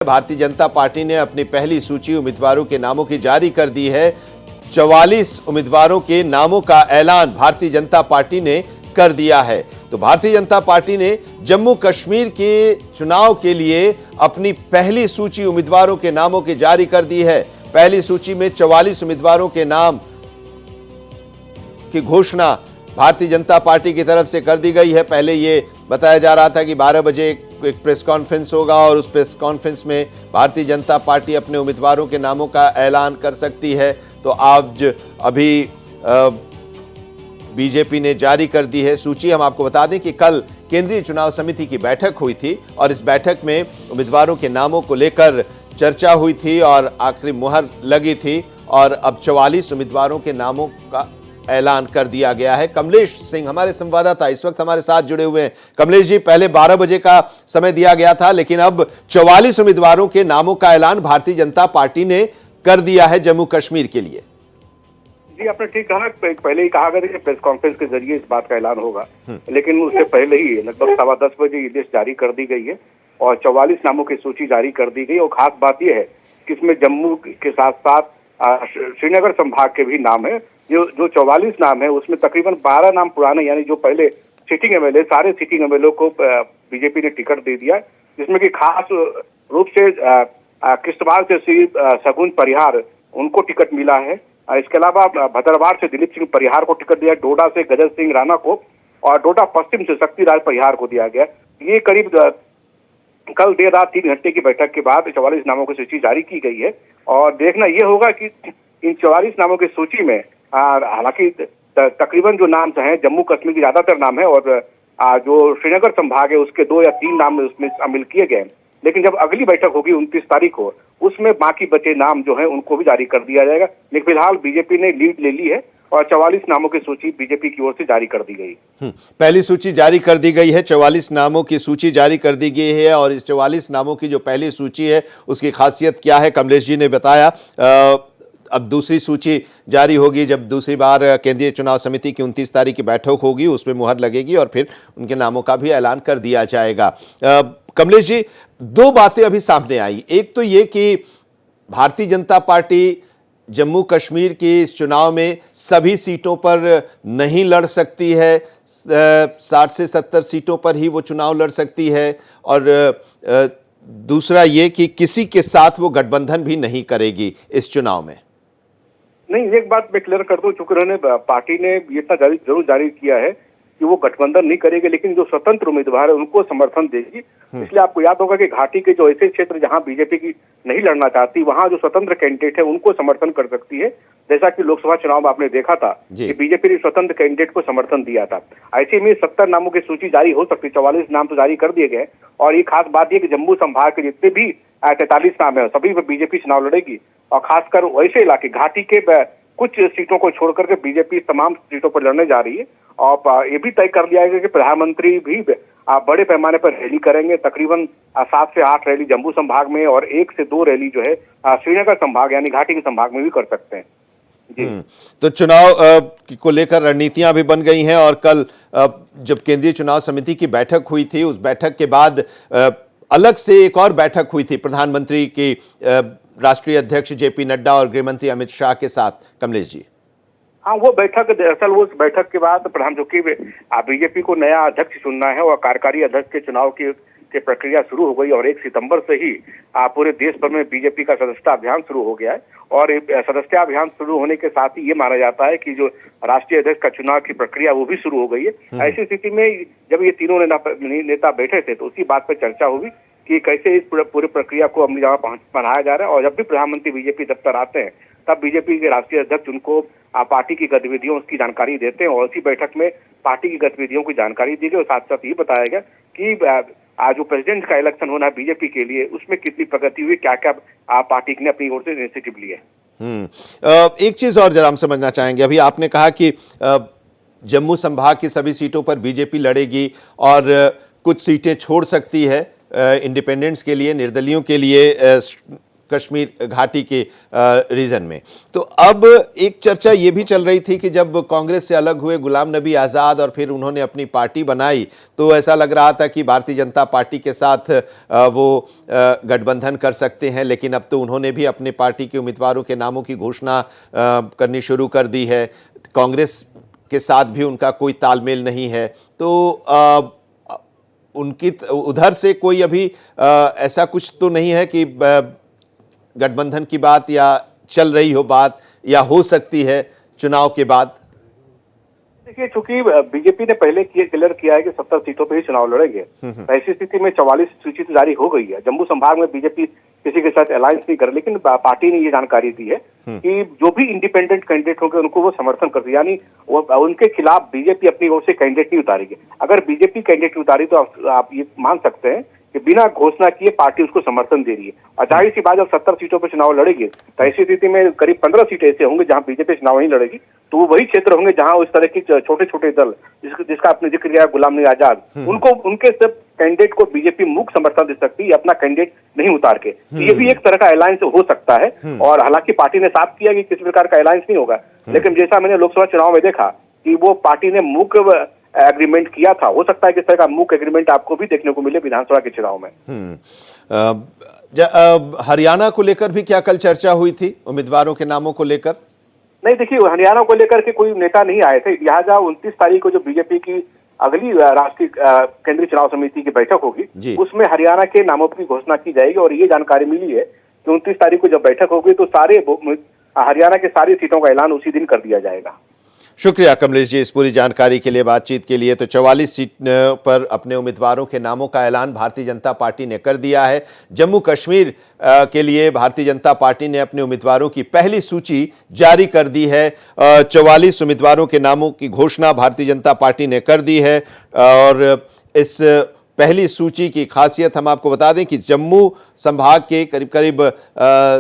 Bharatiya Janata party ने अपनी पहली सूची उम्मीदवारों के नामों की जारी कर दी है। 44 उम्मीदवारों के नामों का ऐलान भारतीय जनता पार्टी ने कर दिया है। तो भारतीय जनता पार्टी ने जम्मू कश्मीर के चुनाव के लिए अपनी पहली सूची उम्मीदवारों के नामों की जारी कर दी है। पहली सूची में 44 उम्मीदवारों के नाम की घोषणा भारतीय जनता पार्टी की तरफ से कर दी गई है। पहले ये बताया जा रहा था कि 12 बजे एक प्रेस कॉन्फ्रेंस होगा और उस प्रेस कॉन्फ्रेंस में भारतीय जनता पार्टी अपने उम्मीदवारों के नामों का ऐलान कर सकती है। तो आज अभी बीजेपी ने जारी कर दी है सूची। हम आपको बता दें कि कल केंद्रीय चुनाव समिति की बैठक हुई थी और इस बैठक में उम्मीदवारों के नामों को लेकर चर्चा हुई थी और आखिरी मुहर लगी थी और अब 44 उम्मीदवारों के नामों का ऐलान कर दिया गया है। कमलेश सिंह हमारे संवाददाता इस वक्त हमारे साथ जुड़े हुए हैं। कमलेश जी, पहले 12 बजे का समय दिया गया था, लेकिन अब 44 उम्मीदवारों के नामों का ऐलान भारतीय जनता पार्टी ने कर दिया है जम्मू कश्मीर के लिए। जी, आपने ठीक कहा। पहले ही कहा गया था कि प्रेस कॉन्फ्रेंस के जरिए इस बात का ऐलान होगा, लेकिन उससे पहले ही लगभग 10:15 बजे ये लिस्ट जारी कर दी गई है और 44 नामों की सूची जारी कर दी गई। और खास बात यह है कि इसमें जम्मू के साथ साथ श्रीनगर संभाग के भी नाम है। जो 44 नाम है उसमें तकरीबन 12 नाम पुराने, यानी जो पहले सिटिंग एमएलए, सारे सिटिंग एमएलए को बीजेपी ने टिकट दे दिया, जिसमें कि खास रूप से किश्तवाड़ से श्री सगुन परिहार उनको टिकट मिला है। इसके अलावा भदरवार से दिलीप सिंह परिहार को टिकट दिया, डोडा से गजल सिंह राणा को और डोडा पश्चिम से शक्तिराज परिहार को दिया गया। ये करीब कल देर रात 3 घंटे की बैठक के बाद 44 नामों की सूची जारी की गई है और देखना यह होगा कि इन 44 नामों की सूची में हालांकि तकरीबन जो नाम हैं जम्मू कश्मीर के ज्यादातर नाम है और जो श्रीनगर संभाग है उसके 2 या 3 नाम उसमें शामिल किए गए। लेकिन जब अगली बैठक होगी 29 तारीख को, उसमें बाकी बचे नाम जो हैं उनको भी जारी कर दिया जाएगा। लेकिन फिलहाल बीजेपी ने लीड ले ली है और 44 नामों की सूची बीजेपी की ओर से जारी कर दी गई। पहली सूची जारी कर दी गई है, 44 नामों की सूची जारी कर दी गई है और इस 44 नामों की जो पहली सूची है उसकी खासियत क्या है कमलेश जी ने बताया। अब दूसरी सूची जारी होगी जब दूसरी बार केंद्रीय चुनाव समिति की 29 तारीख की बैठक होगी, उसमें मुहर लगेगी और फिर उनके नामों का भी ऐलान कर दिया जाएगा। कमलेश जी, 2 बातें अभी सामने आई। एक तो ये कि भारतीय जनता पार्टी जम्मू कश्मीर के इस चुनाव में सभी सीटों पर नहीं लड़ सकती है, 60 से 70 सीटों पर ही वो चुनाव लड़ सकती है और दूसरा ये कि किसी के साथ वो गठबंधन भी नहीं करेगी इस चुनाव में। नहीं, एक बात मैं क्लियर कर दूं, चूंकि उन्होंने पार्टी ने ये इतना जरूर जारी किया है कि वो गठबंधन नहीं करेगी, लेकिन जो स्वतंत्र उम्मीदवार है उनको समर्थन देगी। इसलिए आपको याद होगा कि घाटी के जो ऐसे क्षेत्र जहां बीजेपी की नहीं लड़ना चाहती, वहां जो स्वतंत्र कैंडिडेट है उनको समर्थन कर सकती है। जैसा कि लोकसभा चुनाव में आपने देखा था कि बीजेपी ने स्वतंत्र कैंडिडेट को समर्थन दिया था। ऐसे में 70 नामों की सूची जारी हो सकती है। 44 नाम तो जारी कर दिए गए और ये खास बात यह कि जम्मू संभाग के जितने भी 43 नाम है सभी पर बीजेपी चुनाव लड़ेगी और खासकर वैसे इलाके घाटी के कुछ सीटों को छोड़कर के बीजेपी तमाम सीटों पर लड़ने जा रही है। और ये भी तय कर लिया गया कि प्रधानमंत्री भी बड़े पैमाने पर रैली करेंगे। तकरीबन 7 से 8 रैली जम्मू संभाग में और 1 से 2 रैली जो है श्रीनगर संभाग यानी घाटी के संभाग में भी कर सकते हैं। जी। तो चुनाव को लेकर रणनीतियां भी बन गई हैं और कल जब केंद्रीय चुनाव समिति की बैठक हुई थी, उस बैठक के बाद अलग से एक और बैठक हुई थी प्रधानमंत्री की राष्ट्रीय अध्यक्ष जेपी नड्डा और गृहमंत्री अमित शाह के साथ। कमलेश जी, हाँ, वो बैठक दरअसल उस बैठक के बाद प्रधानमंत्री बीजेपी को नया अध्यक्ष चुनना है और कार्यकारी अध्यक्ष के चुनाव की प्रक्रिया शुरू हो गई और 1 सितंबर से ही पूरे देश भर में बीजेपी का सदस्यता अभियान शुरू हो गया है। और सदस्यता अभियान शुरू होने के साथ ही ये माना जाता है कि जो राष्ट्रीय अध्यक्ष का चुनाव की प्रक्रिया वो भी शुरू हो गई है। ऐसी स्थिति में जब ये तीनों नेता बैठे थे तो उसी बात पर चर्चा हुई कि कैसे इस पूरी प्रक्रिया को अमली जामा बनाया जा रहा है। और जब भी प्रधानमंत्री बीजेपी दफ्तर आते हैं तब बीजेपी के राष्ट्रीय अध्यक्ष उनको पार्टी की गतिविधियों उसकी जानकारी देते हैं और इसी बैठक में पार्टी की गतिविधियों की जानकारी दी गई और साथ साथ ये बताया गया कि आज जो प्रेसिडेंट का इलेक्शन होना है बीजेपी के लिए उसमें कितनी प्रगति हुई, क्या क्या पार्टी ने अपनी ओर से इनिशिएटिव लिए। एक चीज और जरा हम समझना चाहेंगे। अभी आपने कहा कि जम्मू संभाग की सभी सीटों पर बीजेपी लड़ेगी और कुछ सीटें छोड़ सकती है इंडिपेंडेंट्स के लिए, निर्दलियों के लिए कश्मीर घाटी के रीजन में। तो अब एक चर्चा ये भी चल रही थी कि जब कांग्रेस से अलग हुए गुलाम नबी आज़ाद और फिर उन्होंने अपनी पार्टी बनाई तो ऐसा लग रहा था कि भारतीय जनता पार्टी के साथ वो गठबंधन कर सकते हैं, लेकिन अब तो उन्होंने भी अपने पार्टी के उम्मीदवारों के नामों की घोषणा करनी शुरू कर दी है। कांग्रेस के साथ भी उनका कोई तालमेल नहीं है। तो उनकी उधर से कोई अभी ऐसा कुछ तो नहीं है कि गठबंधन की बात या चल रही हो बात या हो सकती है चुनाव के बाद? देखिए, चूंकि बीजेपी ने पहले क्लियर किया है कि 70 सीटों पे ही चुनाव लड़ेंगे, तो ऐसी स्थिति में 44 सूची तो जारी हो गई है। जम्मू संभाग में बीजेपी किसी के साथ अलायंस नहीं कर, लेकिन पार्टी ने ये जानकारी दी है कि जो भी इंडिपेंडेंट कैंडिडेट होंगे उनको वो समर्थन करती है, यानी उनके खिलाफ बीजेपी अपनी ओर से कैंडिडेट नहीं उतारेगी। अगर बीजेपी कैंडिडेट उतारी तो आप ये मान सकते हैं कि बिना घोषणा किए पार्टी उसको समर्थन दे रही है। और जाहिर सी बात, जब 70 सीटों पर चुनाव लड़ेगी तो ऐसी स्थिति में करीब 15 सीटें ऐसे होंगे जहां बीजेपी चुनाव नहीं लड़ेगी, तो वो वही क्षेत्र होंगे जहां इस तरह की छोटे छोटे दल जिसका आपने जिक्र किया गुलाम नबी आजाद, उनको उनके सब कैंडिडेट को बीजेपी मुख्य समर्थन दे सकती है अपना कैंडिडेट नहीं उतार के। ये भी एक तरह का अलायंस हो सकता है, और हालांकि पार्टी ने साफ किया कि किसी प्रकार का अलायंस नहीं होगा, लेकिन जैसा मैंने लोकसभा चुनाव में देखा कि वो पार्टी ने मुख्य एग्रीमेंट किया था, हो सकता है कि इस तरह का मुख्य एग्रीमेंट आपको भी देखने को मिले विधानसभा के चुनाव में। हरियाणा को लेकर भी क्या कल चर्चा हुई थी, उम्मीदवारों के नामों को लेकर? नहीं, देखिए, हरियाणा को लेकर के कोई नेता नहीं आए थे। लिहाजा 29 तारीख को जो बीजेपी की अगली राष्ट्रीय केंद्रीय चुनाव समिति की बैठक होगी, उसमें हरियाणा के नामों की घोषणा की जाएगी। और ये जानकारी मिली है कि 29 तारीख को जब बैठक होगी तो हरियाणा के सारी सीटों का ऐलान उसी दिन कर दिया जाएगा। शुक्रिया कमलेश जी इस पूरी जानकारी के लिए, बातचीत के लिए। तो 44 सीट पर अपने उम्मीदवारों के नामों का ऐलान भारतीय जनता पार्टी ने कर दिया है। जम्मू कश्मीर के लिए भारतीय जनता पार्टी ने अपने उम्मीदवारों की पहली सूची जारी कर दी है। 44 उम्मीदवारों के नामों की घोषणा भारतीय जनता पार्टी ने कर दी है। और इस पहली सूची की खासियत हम आपको बता दें कि जम्मू संभाग के करीब करीब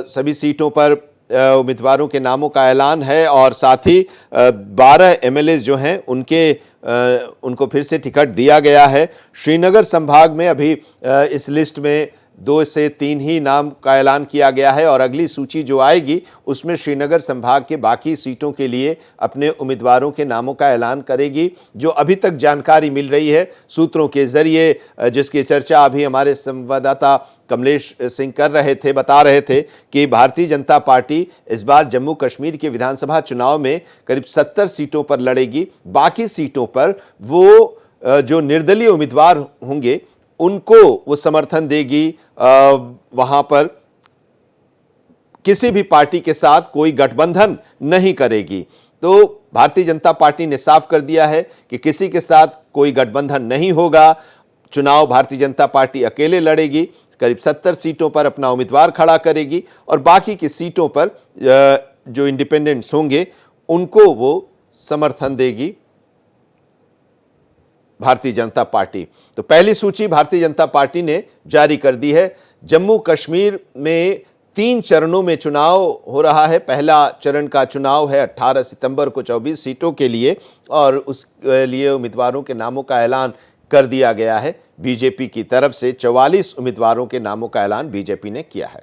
सभी सीटों पर उम्मीदवारों के नामों का ऐलान है, और साथ ही 12 एमएलए जो हैं उनको फिर से टिकट दिया गया है। श्रीनगर संभाग में अभी इस लिस्ट में 2 से 3 ही नाम का ऐलान किया गया है, और अगली सूची जो आएगी उसमें श्रीनगर संभाग के बाकी सीटों के लिए अपने उम्मीदवारों के नामों का ऐलान करेगी। जो अभी तक जानकारी मिल रही है सूत्रों के जरिए, जिसकी चर्चा अभी हमारे संवाददाता कमलेश सिंह कर रहे थे, बता रहे थे कि भारतीय जनता पार्टी इस बार जम्मू कश्मीर के विधानसभा चुनाव में करीब 70 सीटों पर लड़ेगी। बाकी सीटों पर वो जो निर्दलीय उम्मीदवार होंगे उनको वो समर्थन देगी। वहां पर किसी भी पार्टी के साथ कोई गठबंधन नहीं करेगी। तो भारतीय जनता पार्टी ने साफ कर दिया है कि किसी के साथ कोई गठबंधन नहीं होगा। चुनाव भारतीय जनता पार्टी अकेले लड़ेगी, करीब 70 सीटों पर अपना उम्मीदवार खड़ा करेगी, और बाकी की सीटों पर जो इंडिपेंडेंट्स होंगे उनको वो समर्थन देगी भारतीय जनता पार्टी। तो पहली सूची भारतीय जनता पार्टी ने जारी कर दी है। जम्मू कश्मीर में 3 चरणों में चुनाव हो रहा है। पहला चरण का चुनाव है 18 सितंबर को 24 सीटों के लिए, और उसके लिए उम्मीदवारों के नामों का ऐलान कर दिया गया है। बीजेपी की तरफ से 44 उम्मीदवारों के नामों का ऐलान बीजेपी ने किया है।